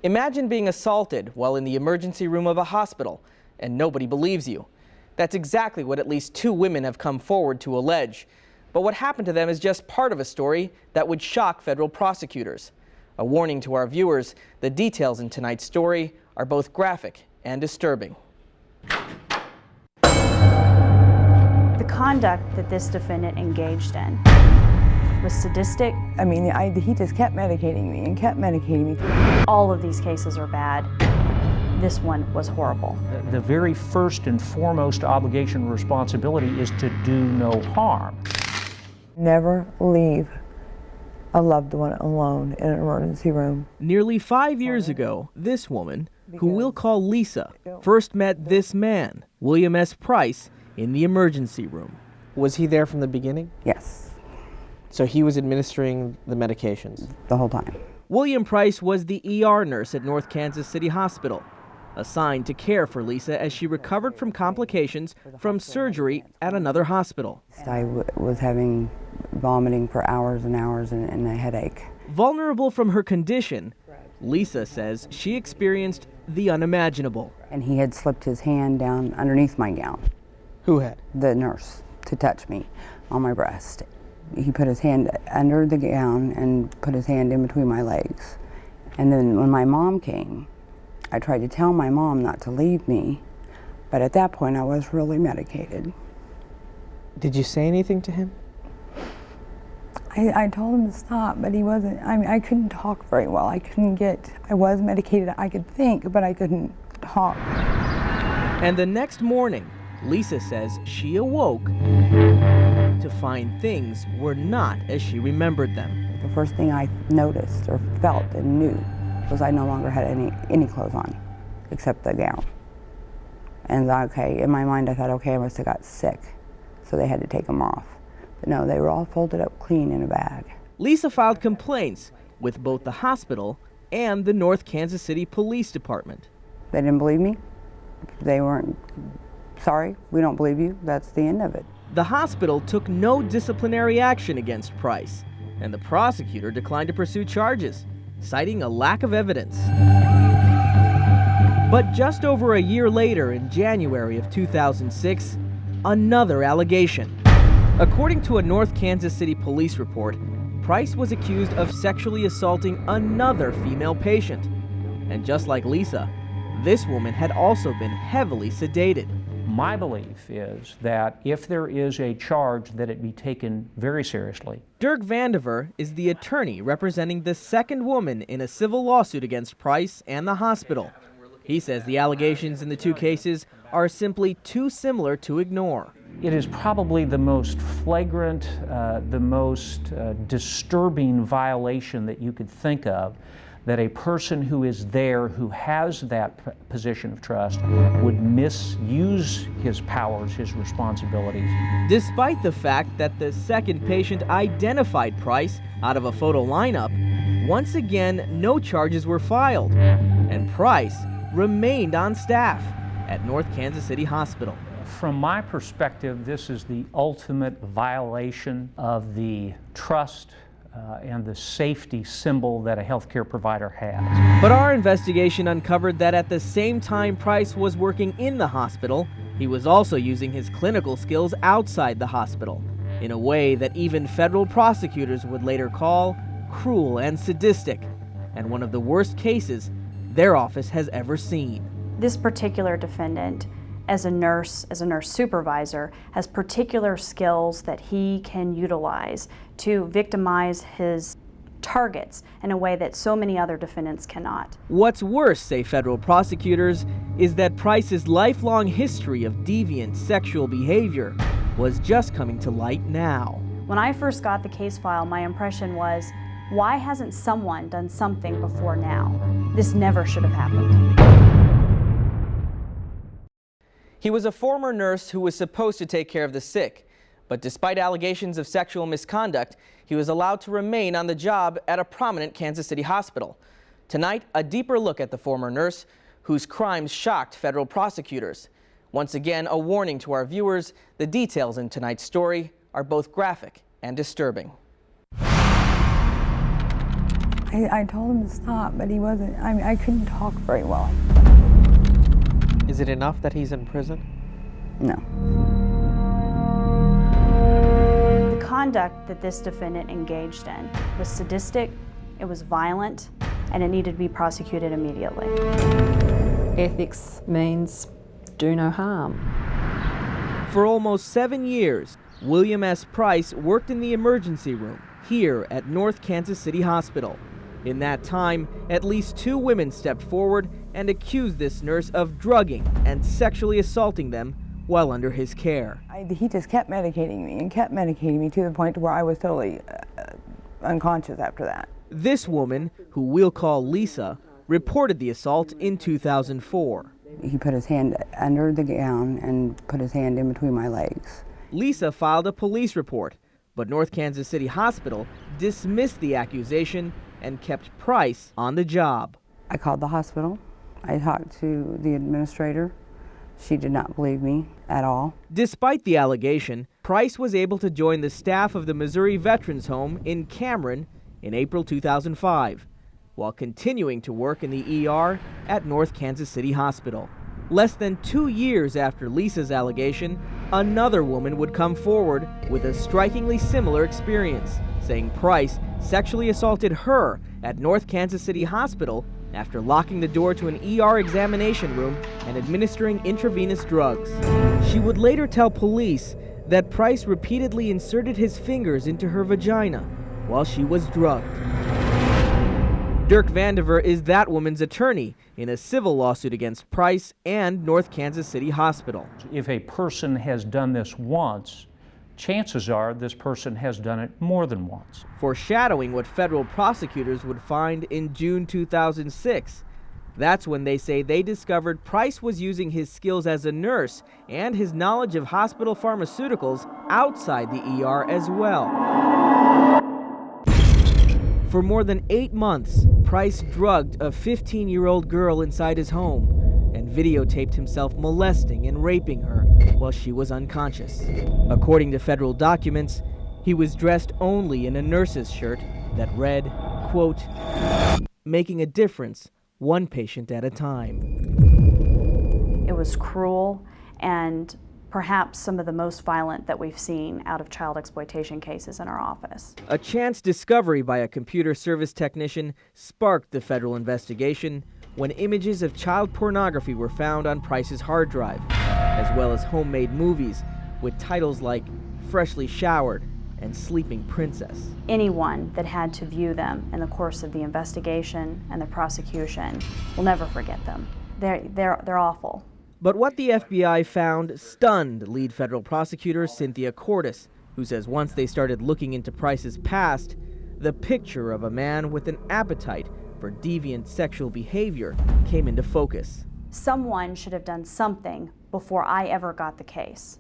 Imagine being assaulted while in the emergency room of a hospital and nobody believes you. That's exactly what at least 2 women have come forward to allege. But what happened to them is just part of a story that would shock federal prosecutors. A warning to our viewers, the details in tonight's story are both graphic and disturbing. The conduct that this defendant engaged in was sadistic. I mean, he just kept medicating me and kept medicating me. All of these cases are bad. This one was horrible. The very first and foremost obligation and responsibility is to do no harm. Never leave a loved one alone in an emergency room. Nearly 5 years ago, this woman, who we'll call Lisa, first met this man, William S. Price, in the emergency room. Was he there from the beginning? Yes, So he was administering the medications? the whole time. William Price was the ER nurse at North Kansas City Hospital, assigned to care for Lisa as she recovered from complications from surgery at another hospital. I was having vomiting for hours and hours and a headache. Vulnerable from her condition, Lisa says she experienced the unimaginable. And he had slipped his hand down underneath my gown, Who had? the nurse, to touch me on my breast. He put his hand under the gown and put his hand in between my legs. And then when my mom came, I tried to tell my mom not to leave me, but at that point I was really medicated. Did you say anything to him? I told him to stop, but he wasn't. I mean, I couldn't talk very well. I was medicated. I could think, but I couldn't talk. And the next morning, Lisa says she awoke to find things were not as she remembered them. The first thing I noticed or felt and knew was I no longer had any clothes on except the gown. And okay, in my mind I thought, okay, I must have got sick, so they had to take them off. But no, they were all folded up clean in a bag. Lisa filed complaints with both the hospital and the North Kansas City Police Department. They didn't believe me. They weren't, sorry, we don't believe you. That's the end of it. The hospital took no disciplinary action against Price, and the prosecutor declined to pursue charges, citing a lack of evidence. But just over a year later, in January of 2006, another allegation. According to a North Kansas City police report, Price was accused of sexually assaulting another female patient. And just like Lisa, this woman had also been heavily sedated. My belief is that if there is a charge, that it be taken very seriously. Dirk Vandiver is the attorney representing the second woman in a civil lawsuit against Price and the hospital. He says the allegations in the 2 cases are simply too similar to ignore. It is probably the most flagrant, the most disturbing violation that you could think of, that a person who is there, who has that position of trust, would misuse his powers, his responsibilities. Despite the fact that the second patient identified Price out of a photo lineup, once again, no charges were filed, and Price remained on staff at North Kansas City Hospital. From my perspective, this is the ultimate violation of the trust and the safety symbol that a healthcare provider has. But our investigation uncovered that at the same time Price was working in the hospital, he was also using his clinical skills outside the hospital, in a way that even federal prosecutors would later call cruel and sadistic, and one of the worst cases their office has ever seen. This particular defendant, as a nurse supervisor, has particular skills that he can utilize to victimize his targets in a way that so many other defendants cannot. What's worse, say federal prosecutors, is that Price's lifelong history of deviant sexual behavior was just coming to light now. When I first got the case file, my impression was, why hasn't someone done something before now? This never should have happened. He was a former nurse who was supposed to take care of the sick, but despite allegations of sexual misconduct, he was allowed to remain on the job at a prominent Kansas City hospital. Tonight, a deeper look at the former nurse whose crimes shocked federal prosecutors. Once again, a warning to our viewers, the details in tonight's story are both graphic and disturbing. I told him to stop, but he wasn't. I mean, I couldn't talk very well. Is it enough that he's in prison? No. The conduct that this defendant engaged in was sadistic, it was violent, and it needed to be prosecuted immediately. Ethics means do no harm. For almost 7 years, William S. Price worked in the emergency room here at North Kansas City Hospital. In that time, at least 2 women stepped forward and accused this nurse of drugging and sexually assaulting them while under his care. He just kept medicating me and kept medicating me to the point to where I was totally unconscious after that. This woman, who we'll call Lisa, reported the assault in 2004. He put his hand under the gown and put his hand in between my legs. Lisa filed a police report, but North Kansas City Hospital dismissed the accusation and kept Price on the job. I called the hospital. I talked to the administrator. She did not believe me at all. Despite the allegation, Price was able to join the staff of the Missouri Veterans Home in Cameron in April 2005, while continuing to work in the ER at North Kansas City Hospital. Less than 2 years after Lisa's allegation, another woman would come forward with a strikingly similar experience, saying Price sexually assaulted her at North Kansas City Hospital after locking the door to an ER examination room and administering intravenous drugs. She would later tell police that Price repeatedly inserted his fingers into her vagina while she was drugged. Dirk Vandiver is that woman's attorney in a civil lawsuit against Price and North Kansas City Hospital. If a person has done this once, chances are this person has done it more than once. Foreshadowing what federal prosecutors would find in June 2006. That's when they say they discovered Price was using his skills as a nurse and his knowledge of hospital pharmaceuticals outside the ER as well. For more than 8 months, Price drugged a 15-year-old girl inside his home and videotaped himself molesting and raping her while she was unconscious. According to federal documents, he was dressed only in a nurse's shirt that read, quote, "Making a difference, one patient at a time." It was cruel and perhaps some of the most violent that we've seen out of child exploitation cases in our office. A chance discovery by a computer service technician sparked the federal investigation when images of child pornography were found on Price's hard drive, as well as homemade movies with titles like Freshly Showered and Sleeping Princess. Anyone that had to view them in the course of the investigation and the prosecution will never forget them. They're awful. But what the FBI found stunned lead federal prosecutor Cynthia Cordes, who says once they started looking into Price's past, the picture of a man with an appetite for deviant sexual behavior came into focus. Someone should have done something before I ever got the case.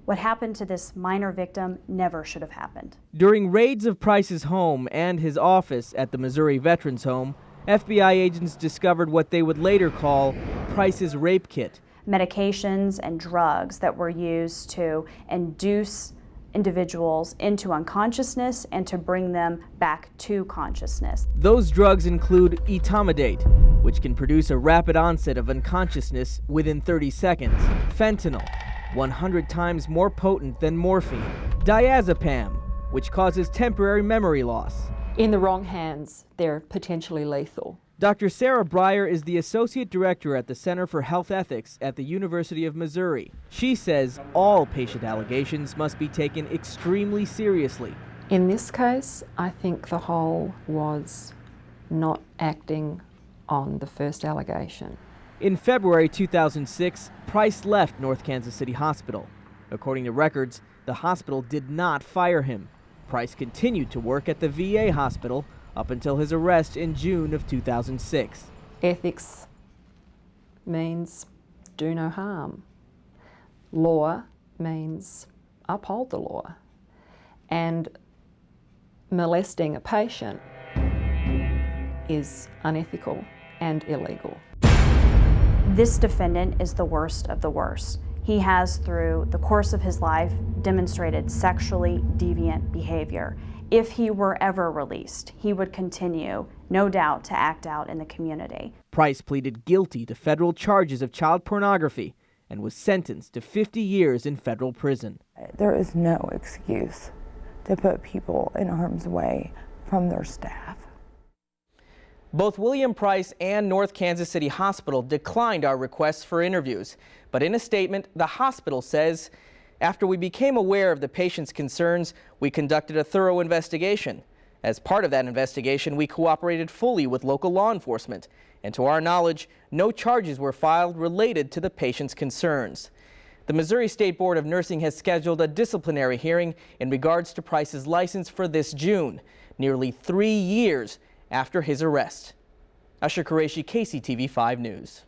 What happened to this minor victim never should have happened. During raids of Price's home and his office at the Missouri Veterans Home, FBI agents discovered what they would later call Price's rape kit. Medications and drugs that were used to induce individuals into unconsciousness and to bring them back to consciousness. Those drugs include etomidate, which can produce a rapid onset of unconsciousness within 30 seconds, fentanyl, 100 times more potent than morphine, diazepam, which causes temporary memory loss. In the wrong hands, they're potentially lethal. Dr. Sarah Breyer is the Associate Director at the Center for Health Ethics at the University of Missouri. She says all patient allegations must be taken extremely seriously. In this case, I think the whole was not acting on the first allegation. In February 2006, Price left North Kansas City Hospital. According to records, the hospital did not fire him. Price continued to work at the VA hospital up until his arrest in June of 2006. Ethics means do no harm. Law means uphold the law. And molesting a patient is unethical and illegal. This defendant is the worst of the worst. He has, through the course of his life, demonstrated sexually deviant behavior. if he were ever released, he would continue, no doubt, to act out in the community. Price pleaded guilty to federal charges of child pornography and was sentenced to 50 years in federal prison. There is no excuse to put people in harm's way from their staff. Both William Price and North Kansas City Hospital declined our requests for interviews, but in a statement, the hospital says, "After we became aware of the patient's concerns, we conducted a thorough investigation. As part of that investigation, we cooperated fully with local law enforcement, and to our knowledge, no charges were filed related to the patient's concerns." The Missouri State Board of Nursing has scheduled a disciplinary hearing in regards to Price's license for this June, nearly 3 years after his arrest. Usher Qureshi, KCTV 5 News.